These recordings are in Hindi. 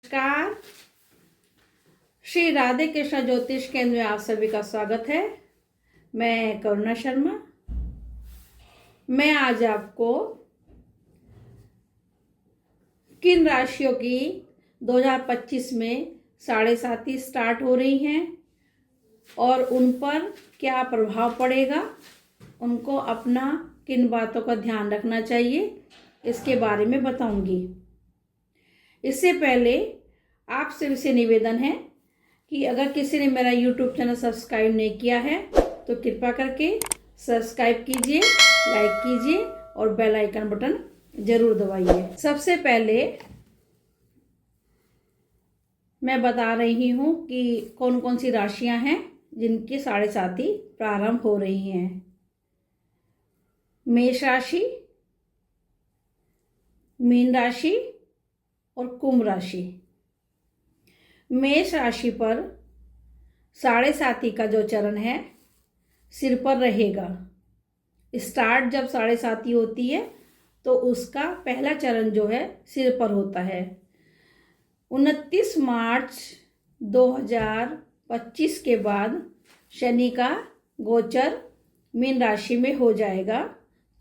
नमस्कार। श्री राधे कृष्ण ज्योतिष केंद्र में आप सभी का स्वागत है। मैं करुणा शर्मा। मैं आज आपको किन राशियों की 2025 में साढ़े साती स्टार्ट हो रही हैं और उन पर क्या प्रभाव पड़ेगा, उनको अपना किन बातों का ध्यान रखना चाहिए, इसके बारे में बताऊंगी। इससे पहले आप सभी से निवेदन है कि अगर किसी ने मेरा YouTube चैनल सब्सक्राइब नहीं किया है तो कृपया करके सब्सक्राइब कीजिए, लाइक कीजिए और बेल आइकन बटन जरूर दबाइए। सबसे पहले मैं बता रही हूँ कि कौन कौन सी राशियाँ हैं जिनकी साढ़े साती प्रारंभ हो रही हैं। मेष राशि, मीन राशि और कुंभ राशि। मेष राशि पर साढ़े साती का जो चरण है सिर पर रहेगा। स्टार्ट जब साढ़े साती होती है तो उसका पहला चरण जो है सिर पर होता है। 29 मार्च 2025 के बाद शनि का गोचर मीन राशि में हो जाएगा,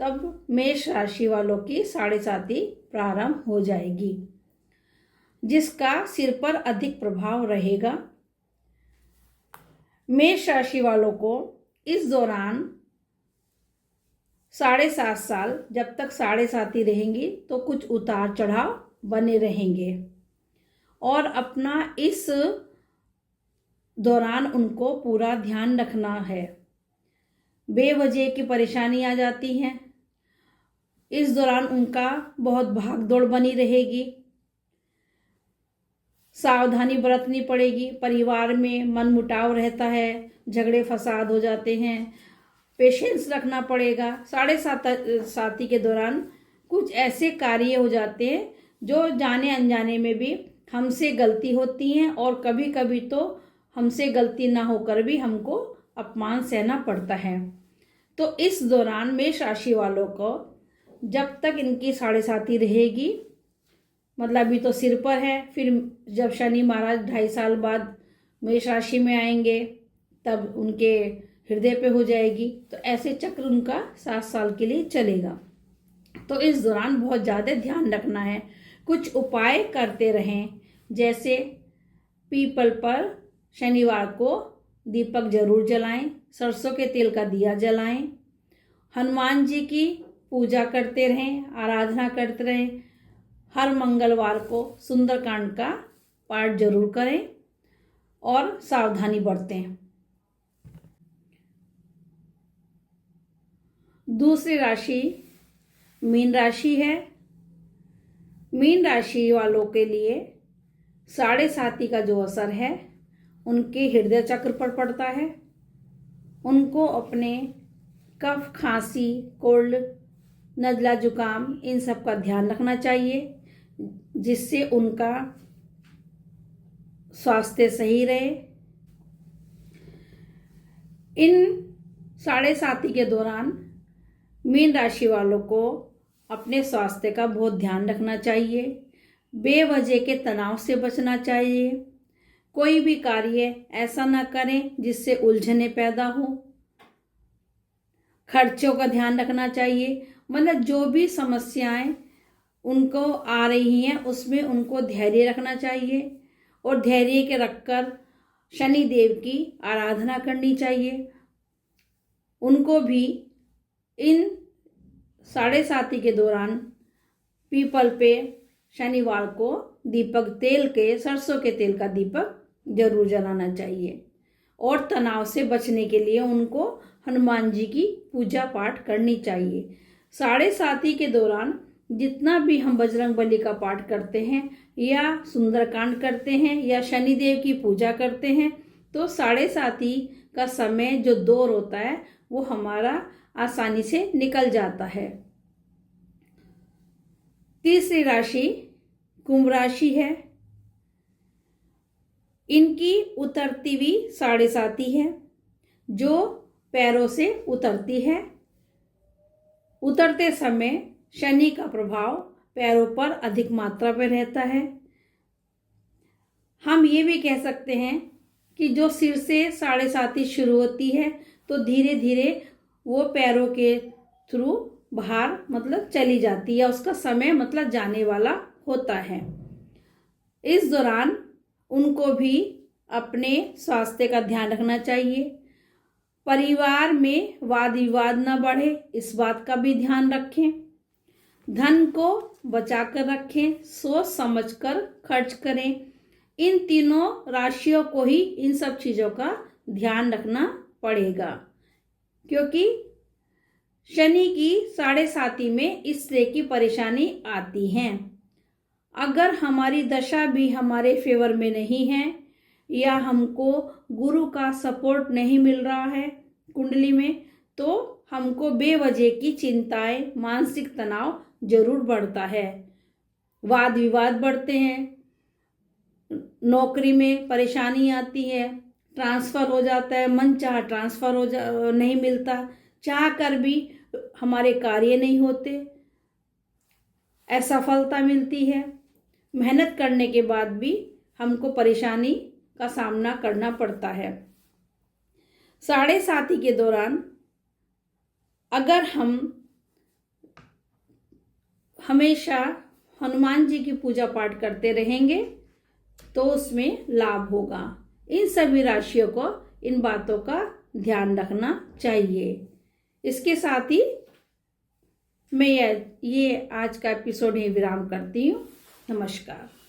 तब मेष राशि वालों की साढ़े साती प्रारंभ हो जाएगी, जिसका सिर पर अधिक प्रभाव रहेगा। मेष राशि वालों को इस दौरान 7.5 साल जब तक साढ़े साती रहेंगी तो कुछ उतार चढ़ाव बने रहेंगे और अपना इस दौरान उनको पूरा ध्यान रखना है। बेवजह की परेशानी आ जाती है। इस दौरान उनका बहुत भागदौड़ बनी रहेगी। सावधानी बरतनी पड़ेगी। परिवार में मनमुटाव रहता है, झगड़े फसाद हो जाते हैं, पेशेंस रखना पड़ेगा। साढ़े साती के दौरान कुछ ऐसे कार्य हो जाते हैं जो जाने अनजाने में भी हमसे गलती होती हैं और कभी कभी तो हमसे गलती ना होकर भी हमको अपमान सहना पड़ता है। तो इस दौरान मेष राशि वालों को जब तक इनकी साढ़े साती रहेगी, मतलब अभी तो सिर पर है, फिर जब शनि महाराज 2.5 साल बाद मेष राशि में आएंगे तब उनके हृदय पे हो जाएगी, तो ऐसे चक्र उनका 7 साल के लिए चलेगा। तो इस दौरान बहुत ज़्यादा ध्यान रखना है। कुछ उपाय करते रहें, जैसे पीपल पर शनिवार को दीपक जरूर जलाएं, सरसों के तेल का दिया जलाएं, हनुमान जी की पूजा करते रहें, आराधना करते रहें। हर मंगलवार को सुंदरकांड का पाठ जरूर करें और सावधानी बरतें। दूसरी राशि मीन राशि है। मीन राशि वालों के लिए साढ़े साती का जो असर है उनके हृदय चक्र पर पड़ता है। उनको अपने कफ, खांसी, कोल्ड, नज़ला, जुकाम, इन सब का ध्यान रखना चाहिए, जिससे उनका स्वास्थ्य सही रहे। इन साढ़े साती के दौरान मीन राशि वालों को अपने स्वास्थ्य का बहुत ध्यान रखना चाहिए। बेवजह के तनाव से बचना चाहिए। कोई भी कार्य ऐसा ना करें जिससे उलझने पैदा हो। खर्चों का ध्यान रखना चाहिए। मतलब जो भी समस्याएं उनको आ रही हैं उसमें उनको धैर्य रखना चाहिए और धैर्य के रखकर शनि देव की आराधना करनी चाहिए। उनको भी इन साढ़े साती के दौरान पीपल पे शनिवार को दीपक तेल के, सरसों के तेल का दीपक जरूर जलाना चाहिए और तनाव से बचने के लिए उनको हनुमान जी की पूजा पाठ करनी चाहिए। साढ़े साती के दौरान जितना भी हम बजरंग बली का पाठ करते हैं या सुंदरकांड करते हैं या शनिदेव की पूजा करते हैं, तो साढ़े साती का समय जो दौर होता है वो हमारा आसानी से निकल जाता है। तीसरी राशि कुंभ राशि है। इनकी उतरती हुई साढ़े साती है जो पैरों से उतरती है। उतरते समय शनि का प्रभाव पैरों पर अधिक मात्रा में रहता है। हम ये भी कह सकते हैं कि जो सिर से 7.5 शुरू होती है तो धीरे धीरे वो पैरों के थ्रू बाहर मतलब चली जाती है, उसका समय मतलब जाने वाला होता है। इस दौरान उनको भी अपने स्वास्थ्य का ध्यान रखना चाहिए। परिवार में वाद विवाद न बढ़े, इस बात का भी ध्यान रखें। धन को बचा कर रखें, सोच समझ कर खर्च करें। इन तीनों राशियों को ही इन सब चीज़ों का ध्यान रखना पड़ेगा, क्योंकि शनि की 7.5 में इस तरह की परेशानी आती है। अगर हमारी दशा भी हमारे फेवर में नहीं है या हमको गुरु का सपोर्ट नहीं मिल रहा है कुंडली में, तो हमको बेवजह की चिंताएं, मानसिक तनाव जरूर बढ़ता है। वाद विवाद बढ़ते हैं, नौकरी में परेशानी आती है, ट्रांसफ़र हो जाता है, मनचाहा ट्रांसफ़र नहीं मिलता, चाह कर भी हमारे कार्य नहीं होते, असफलता मिलती है। मेहनत करने के बाद भी हमको परेशानी का सामना करना पड़ता है। 7.5 के दौरान अगर हम हमेशा हनुमान जी की पूजा पाठ करते रहेंगे तो उसमें लाभ होगा। इन सभी राशियों को इन बातों का ध्यान रखना चाहिए। इसके साथ ही मैं ये आज का एपिसोड ही विराम करती हूँ। नमस्कार।